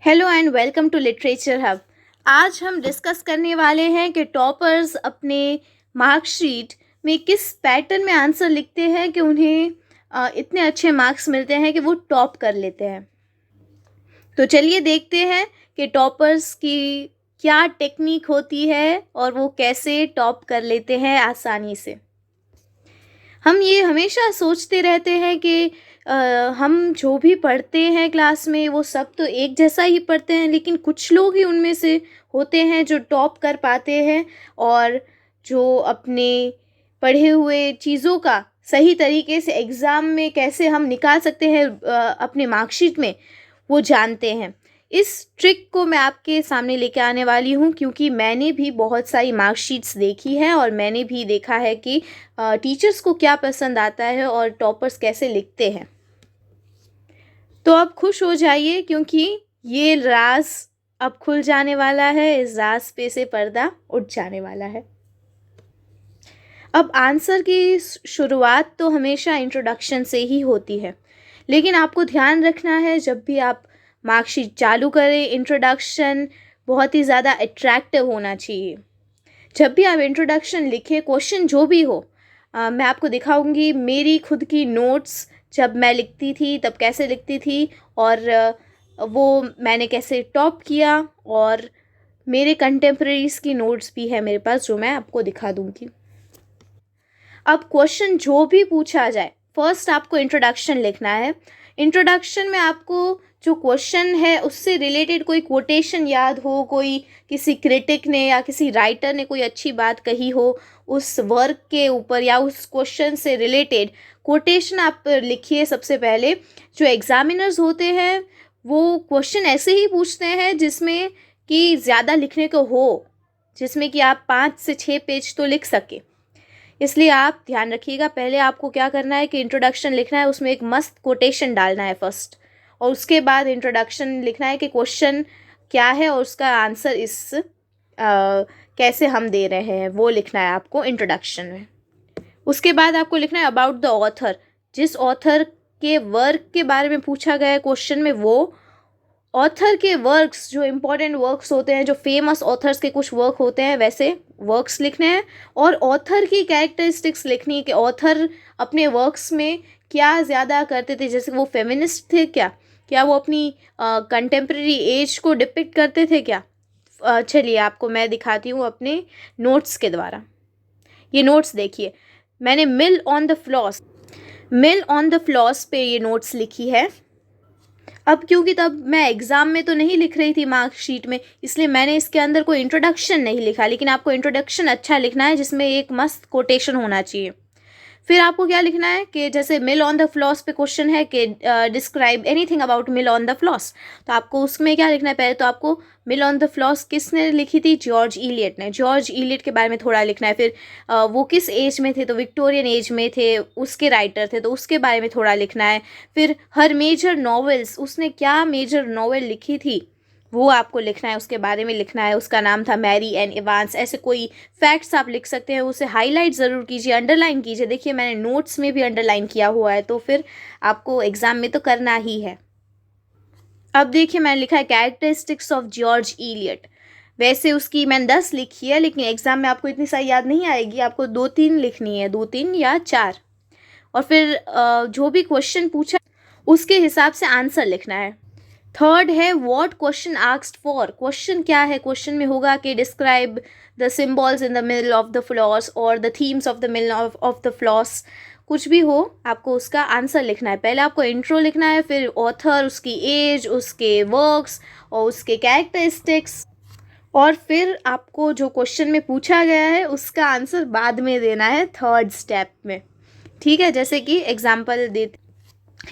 Hello and welcome to literature hub. आज हम discuss करने वाले हैं कि टॉपर्स अपने मार्कशीट में किस पैटर्न में आंसर लिखते हैं कि उन्हें इतने अच्छे मार्क्स मिलते हैं कि वो टॉप कर लेते हैं। तो चलिए देखते हैं कि टॉपर्स की क्या टेक्निक होती है और वो कैसे टॉप कर लेते हैं आसानी से। हम ये हमेशा सोचते रहते हैं कि हम जो भी पढ़ते हैं क्लास में वो सब तो एक जैसा ही पढ़ते हैं, लेकिन कुछ लोग ही उनमें से होते हैं जो टॉप कर पाते हैं और जो अपने पढ़े हुए चीज़ों का सही तरीके से एग्ज़ाम में कैसे हम निकाल सकते हैं अपने मार्कशीट में, वो जानते हैं। इस ट्रिक को मैं आपके सामने लेके आने वाली हूँ क्योंकि मैंने भी बहुत सारी मार्कशीट्स देखी हैं और मैंने भी देखा है कि टीचर्स को क्या पसंद आता है और टॉपर्स कैसे लिखते हैं। तो अब खुश हो जाइए क्योंकि ये राज अब खुल जाने वाला है, इस राज पे से पर्दा उठ जाने वाला है। अब आंसर की शुरुआत तो हमेशा इंट्रोडक्शन से ही होती है, लेकिन आपको ध्यान रखना है जब भी आप मार्कशीट चालू करें, इंट्रोडक्शन बहुत ही ज़्यादा अट्रैक्टिव होना चाहिए। जब भी आप इंट्रोडक्शन लिखें, क्वेश्चन जो भी हो, मैं आपको दिखाऊंगी मेरी खुद की नोट्स जब मैं लिखती थी तब कैसे लिखती थी और वो मैंने कैसे टॉप किया, और मेरे कंटेम्प्रेरीज़ की नोट्स भी है मेरे पास जो मैं आपको दिखा दूंगी। अब क्वेश्चन जो भी पूछा जाए, फर्स्ट आपको इंट्रोडक्शन लिखना है। इंट्रोडक्शन में आपको जो क्वेश्चन है उससे रिलेटेड कोई कोटेशन याद हो, कोई किसी क्रिटिक ने या किसी राइटर ने कोई अच्छी बात कही हो उस वर्क के ऊपर या उस क्वेश्चन से रिलेटेड कोटेशन आप लिखिए सबसे पहले। जो एग्जामिनर्स होते हैं वो क्वेश्चन ऐसे ही पूछते हैं जिसमें कि ज़्यादा लिखने को हो, जिसमें कि आप 5 से 6 पेज तो लिख सके। इसलिए आप ध्यान रखिएगा, पहले आपको क्या करना है कि इंट्रोडक्शन लिखना है, उसमें एक मस्त कोटेशन डालना है फर्स्ट, और उसके बाद इंट्रोडक्शन लिखना है कि क्वेश्चन क्या है और उसका आंसर कैसे हम दे रहे हैं वो लिखना है आपको इंट्रोडक्शन में। उसके बाद आपको लिखना है अबाउट द ऑथर। जिस ऑथर के वर्क के बारे में पूछा गया है क्वेश्चन में, वो ऑथर के वर्क्स, जो इम्पोर्टेंट वर्क्स होते हैं, जो फेमस ऑथर्स के कुछ वर्क होते हैं, वैसे वर्क्स लिखने हैं। और ऑथर की कैरेक्टरिस्टिक्स लिखनी है कि ऑथर अपने वर्क्स में क्या ज़्यादा करते थे, जैसे वो फेमिनिस्ट थे क्या वो अपनी कंटेम्प्रेरी एज को डिपिक्ट करते थे क्या। चलिए आपको मैं दिखाती हूँ अपने नोट्स के द्वारा। ये नोट्स देखिए, मैंने मिल ऑन द फ्लॉस पे ये नोट्स लिखी है। अब क्योंकि तब मैं एग्ज़ाम में तो नहीं लिख रही थी मार्कशीट में, इसलिए मैंने इसके अंदर कोई इंट्रोडक्शन नहीं लिखा, लेकिन आपको इंट्रोडक्शन अच्छा लिखना है जिसमें एक मस्त कोटेशन होना चाहिए। फिर आपको क्या लिखना है कि जैसे मिल ऑन द फ्लॉस पे क्वेश्चन है कि describe anything about mill on the floss, तो आपको उसमें क्या लिखना है, पहले तो आपको मिल ऑन द फ्लॉस किसने लिखी थी, जॉर्ज इलियट ने। जॉर्ज इलियट के बारे में थोड़ा लिखना है। फिर वो किस एज में थे, तो विक्टोरियन एज में थे, उसके राइटर थे, तो उसके बारे में थोड़ा लिखना है। फिर हर मेजर नॉवेल्स, उसने क्या मेजर नॉवेल लिखी थी वो आपको लिखना है, उसके बारे में लिखना है। उसका नाम था मैरी एन इवांस। ऐसे कोई फैक्ट्स आप लिख सकते हैं, उसे हाईलाइट ज़रूर कीजिए, अंडरलाइन कीजिए। देखिए मैंने नोट्स में भी अंडरलाइन किया हुआ है, तो फिर आपको एग्ज़ाम में तो करना ही है। अब देखिए मैंने लिखा है कैरेक्टरिस्टिक्स ऑफ जॉर्ज इलियट। वैसे उसकी मैंने 10 लिखी है, लेकिन एग्ज़ाम में आपको इतनी सारी याद नहीं आएगी, आपको 2-3 लिखनी है, 2-3 या 4। और फिर जो भी क्वेश्चन पूछा उसके हिसाब से आंसर लिखना है। थर्ड है what question asked for. Question क्या है, क्वेश्चन में होगा कि describe the symbols in the middle of the flaws और the themes of the middle of the flaws. कुछ भी हो, आपको उसका आंसर लिखना है। पहले आपको इंट्रो लिखना है, फिर ऑथर, उसकी एज, उसके वर्क्स और उसके कैरेक्टरिस्टिक्स, और फिर आपको जो क्वेश्चन में पूछा गया है उसका आंसर बाद में देना है थर्ड स्टेप में। ठीक है, जैसे कि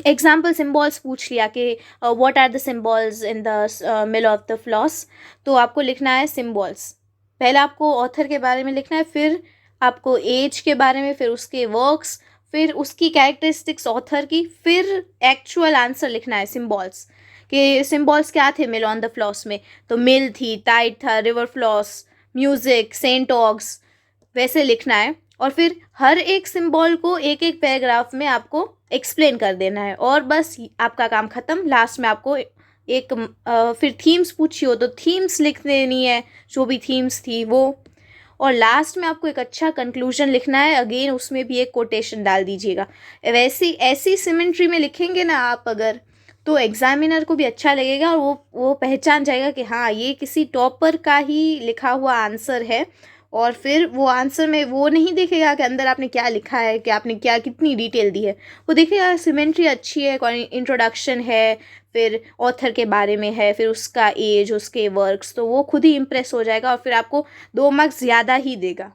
एग्जाम्पल सिम्बॉल्स पूछ लिया कि what are the symbols in the middle of the floss, तो आपको लिखना है सिम्बॉल्स। पहले आपको ऑथर के बारे में लिखना है, फिर आपको एज के बारे में, फिर उसके वर्क्स, फिर उसकी कैरेक्टरिस्टिक्स ऑथर की, फिर एक्चुअल आंसर लिखना है सिम्बॉल्स कि सिम्बॉल्स क्या थे मिल ऑन द फ्लॉस में। तो मिल थी, टाइड था, रिवर फ्लॉस, म्यूज़िक, सेंट ऑग्स, वैसे लिखना है। और फिर हर एक सिंबल को एक एक पैराग्राफ में आपको एक्सप्लेन कर देना है, और बस आपका काम ख़त्म। लास्ट में आपको फिर थीम्स पूछी हो तो थीम्स लिख देनी है, जो भी थीम्स थी वो। और लास्ट में आपको एक अच्छा कंक्लूजन लिखना है, अगेन उसमें भी एक कोटेशन डाल दीजिएगा। वैसी ऐसी सिमेट्री में लिखेंगे ना आप अगर, तो एग्जामिनर को भी अच्छा लगेगा और वो पहचान जाएगा कि हाँ ये किसी टॉपर का ही लिखा हुआ आंसर है। और फिर वो आंसर में वो नहीं देखेगा कि अंदर आपने क्या लिखा है, कि आपने क्या कितनी डिटेल दी है, वो देखेगा सिमेट्री अच्छी है, इंट्रोडक्शन है, फिर ऑथर के बारे में है, फिर उसका एज, उसके वर्क्स, तो वो खुद ही इम्प्रेस हो जाएगा और फिर आपको 2 मार्क्स ज़्यादा ही देगा।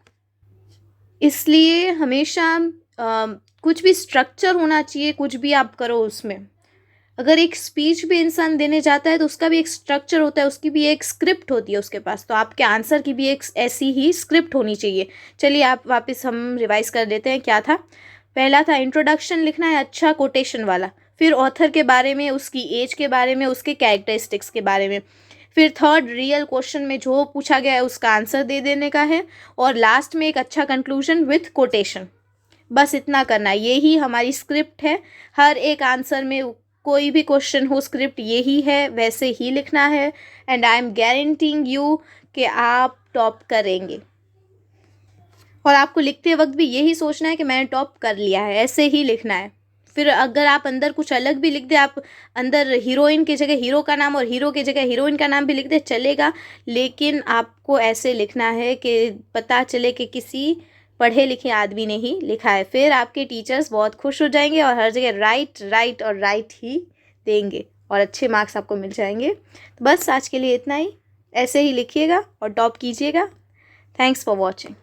इसलिए हमेशा कुछ भी स्ट्रक्चर होना चाहिए, कुछ भी आप करो उसमें। अगर एक स्पीच भी इंसान देने जाता है तो उसका भी एक स्ट्रक्चर होता है, उसकी भी एक स्क्रिप्ट होती है उसके पास, तो आपके आंसर की भी एक ऐसी ही स्क्रिप्ट होनी चाहिए। चलिए आप वापस हम रिवाइज कर देते हैं क्या था। पहला था इंट्रोडक्शन लिखना है अच्छा कोटेशन वाला, फिर ऑथर के बारे में, उसकी एज के बारे में, उसके कैरेक्टरिस्टिक्स के बारे में, फिर थर्ड रियल क्वेश्चन में जो पूछा गया है उसका आंसर दे देने का है, और लास्ट में एक अच्छा कंक्लूजन विथ कोटेशन। बस इतना करना है, यही हमारी स्क्रिप्ट है। हर एक आंसर में कोई भी क्वेश्चन हो, स्क्रिप्ट यही है, वैसे ही लिखना है। And I am guaranteeing you कि आप टॉप करेंगे। और आपको लिखते वक्त भी यही सोचना है कि मैंने टॉप कर लिया है, ऐसे ही लिखना है। फिर अगर आप अंदर कुछ अलग भी लिख दे, आप अंदर हीरोइन की जगह हीरो का नाम और हीरो की जगह हीरोइन का नाम भी लिख दे चलेगा, लेकिन आपको ऐसे लिखना है कि पता चले कि किसी पढ़े लिखे आदमी ने ही लिखा है। फिर आपके टीचर्स बहुत खुश हो जाएंगे और हर जगह राइट राइट और राइट ही देंगे और अच्छे मार्क्स आपको मिल जाएंगे। तो बस आज के लिए इतना ही, ऐसे ही लिखिएगा और टॉप कीजिएगा। Thanks for watching.